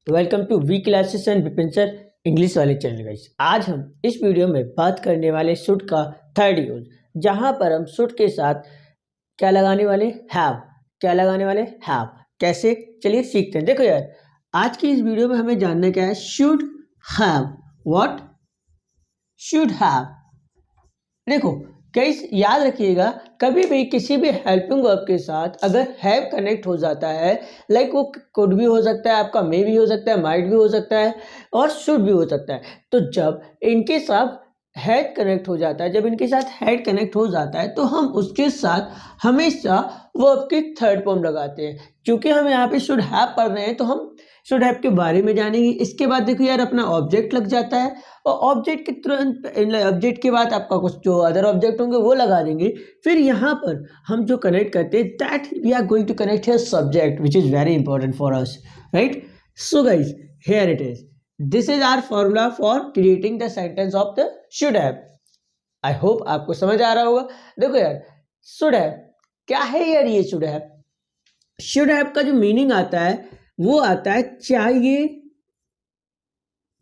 Welcome to V classes and Vipin sir English वाले channel guys. आज हम इस वीडियो में बात करने वाले शुड का थर्ड यूज, जहां पर हम शुड के साथ क्या लगाने वाले हैव। कैसे, चलिए सीखते हैं। देखो यार, आज की इस वीडियो में हमें जानना क्या है, should have. What should have. देखो गाइस, याद रखिएगा, कभी भी किसी भी हेल्पिंग वर्ब के साथ अगर हैव कनेक्ट हो जाता है, लाइक वो कुड भी हो सकता है, आपका मे भी हो सकता है, माइट भी हो सकता है और शुड भी हो सकता है। तो जब इनके साथ हैड कनेक्ट हो जाता है तो हम उसके साथ हमेशा वर्ब की थर्ड फॉर्म लगाते हैं। क्योंकि हम यहाँ पे शुड हैव पढ़ रहे हैं तो हम शुड हैव के बारे में जानेंगे। इसके बाद देखो यार, अपना ऑब्जेक्ट लग जाता है और ऑब्जेक्ट के तुरंत ऑब्जेक्ट के बाद आपका कुछ जो अदर ऑब्जेक्ट होंगे वो लगा देंगे। फिर यहाँ पर हम जो कनेक्ट करते हैं, that we are going to connect here subject, which is very important for us, right. So guys, here it is, this is our formula for creating the sentence of the should have. I hope आपको समझ आ रहा होगा। देखो यार, should have क्या है यार, ये शुड हैव, शुड हैव का जो मीनिंग आता है वो आता है चाहिए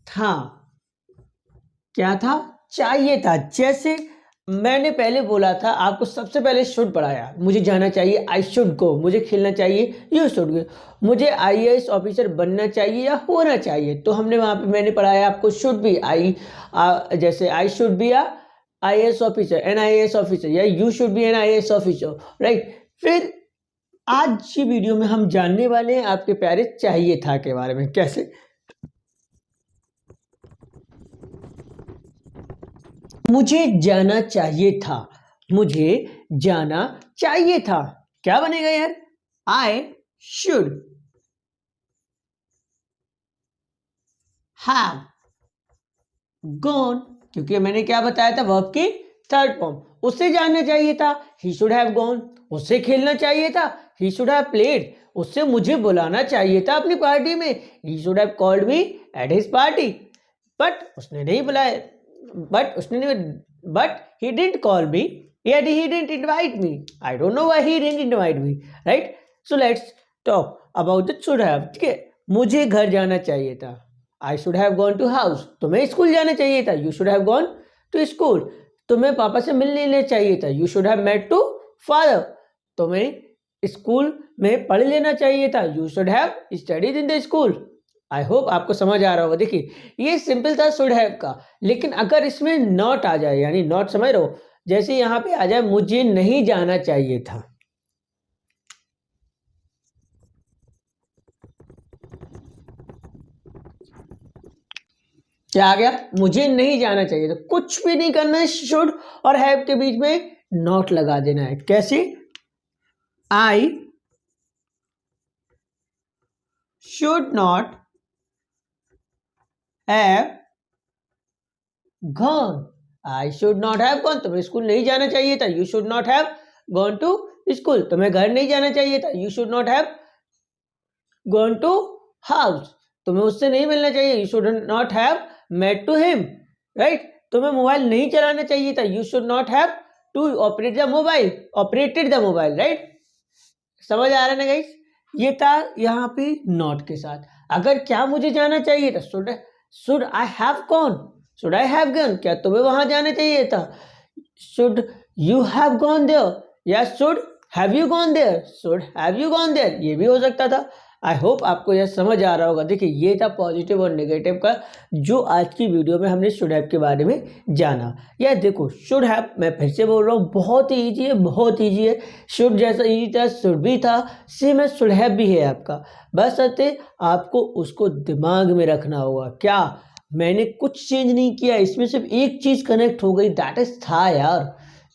था। क्या था? चाहिए था। जैसे मैंने पहले बोला था, आपको सबसे पहले शुड पढ़ाया, मुझे जाना चाहिए, आई शुड गो, मुझे खेलना चाहिए, यू शुड गो, मुझे आईएएस ऑफिसर बनना चाहिए या होना चाहिए। तो हमने वहां पे मैंने पढ़ाया आपको शुड बी जैसे I should be IAS officer, an IAS officer, या you should be an IAS officer, right. फिर आज की वीडियो में हम जानने वाले हैं आपके प्यारे चाहिए था के बारे में। कैसे? मुझे जाना चाहिए था, मुझे जाना चाहिए था। क्या बनेगा यार? आई शुड हैव गॉन, क्योंकि मैंने क्या बताया था, वर्ब की थर्ड फॉर्म। उससे जानना चाहिए था, ही शुड हैव गॉन। उससे खेलना चाहिए था, ही शुड हैव प्लेड। उससे मुझे बुलाना चाहिए था अपनी पार्टी में, he should have called me at his party. But उसने नहीं बुलाया, but he didn't call me, yet he didn't invite me. I don't know why he didn't invite me, right? So let's talk about the should have. ठीक है, मुझे घर जाना चाहिए था, I should have gone to house. तुम्हें school जाना चाहिए था, you should have gone to school. तुम्हें पापा से मिलने लेना चाहिए था, you should have met to father. तुम्हें स्कूल में पढ़ लेना चाहिए था, you should have studied in the school. I hope आपको समझ आ रहा होगा। देखिए, ये सिंपल था शुड हैव का, लेकिन अगर इसमें नॉट आ जाए, यानी नॉट समझ रहे हो, जैसे यहां पे आ जाए मुझे नहीं जाना चाहिए था, क्या आ गया? मुझे नहीं जाना चाहिए था। कुछ भी नहीं करना है, शुड और हैव के बीच में नॉट लगा देना है। कैसे? I should not have gone. I should not have gone, तुम्हें स्कूल नहीं जाना चाहिए था, you should not have gone to school. तुम्हें घर नहीं जाना चाहिए था, you should not have gone to house. तुम्हें उससे नहीं मिलना चाहिए, you should not have met to him, right. तुम्हें मोबाइल नहीं चलाना चाहिए था, you should not have to operated the mobile, right. समझ आ रहा है ना गाइस? ये था यहाँ पे नॉट के साथ। अगर क्या मुझे जाना चाहिए था, should I have gone, should I have gone, क्या तुम्हें वहां जाना चाहिए था, should you have gone there, या should have you gone there, should have you gone there, ये भी हो सकता था। आई होप आपको यह समझ आ रहा होगा। देखिए, ये था पॉजिटिव और नेगेटिव का, जो आज की वीडियो में हमने शुड हैव के बारे में जाना। यार देखो, शुड हैव, मैं फिर से बोल रहा हूँ, बहुत ही ईजी है, बहुत ईजी है। शुड जैसा ईजी था, शुड भी था, सेम है शुड हैव भी है आपका। बस आपको उसको दिमाग में रखना होगा। क्या? मैंने कुछ चेंज नहीं किया, इसमें सिर्फ एक चीज कनेक्ट हो गई, दैट इज था यार।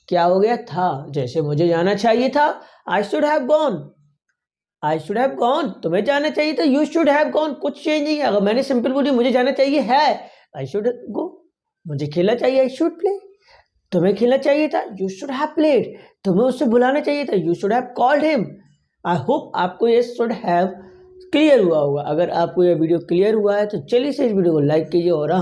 क्या हो गया? था। जैसे मुझे जाना चाहिए था, I should have gone, I should have gone. तुम्हें जाना चाहिए था, यू शुड हैव गॉन। कुछ चेंज नहीं है। अगर मैंने सिंपल बोली मुझे जाना चाहिए है, आई शुड गो। मुझे खेलना चाहिए, आई शुड प्ले। तुम्हें खेलना चाहिए था, यू शुड हैव प्लेड। तुम्हें उससे बुलाना चाहिए था, you should have called him. I hope आपको ये शुड हैव क्लियर हुआ होगा। अगर आपको यह वीडियो क्लियर हुआ है तो चलिए से इस वीडियो को लाइक कीजिए और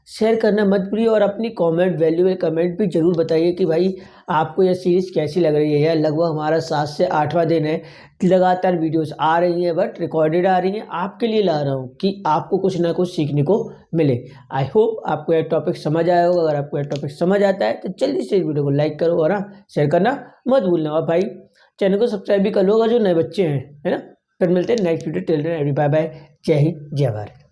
शेयर करना मत भूलिए और अपनी कमेंट वैल्यूएबल कमेंट भी ज़रूर बताइए कि भाई आपको यह सीरीज़ कैसी लग रही है। यह लगभग हमारा 7 से 8वां दिन है, लगातार वीडियोस आ रही हैं बट रिकॉर्डेड आ रही हैं। आपके लिए ला रहा हूँ कि आपको कुछ ना कुछ सीखने को मिले। आई होप आपको यह टॉपिक समझ आया होगा। अगर आपको यह टॉपिक समझ आता है तो जल्दी से इस वीडियो को लाइक करो और शेयर करना मत भूलना। और भाई चैनल को सब्सक्राइब भी कर लो अगर जो नए बच्चे हैं, है ना। फिर मिलते हैं next video. Till then bye bye. जय हिंद, जय भारत।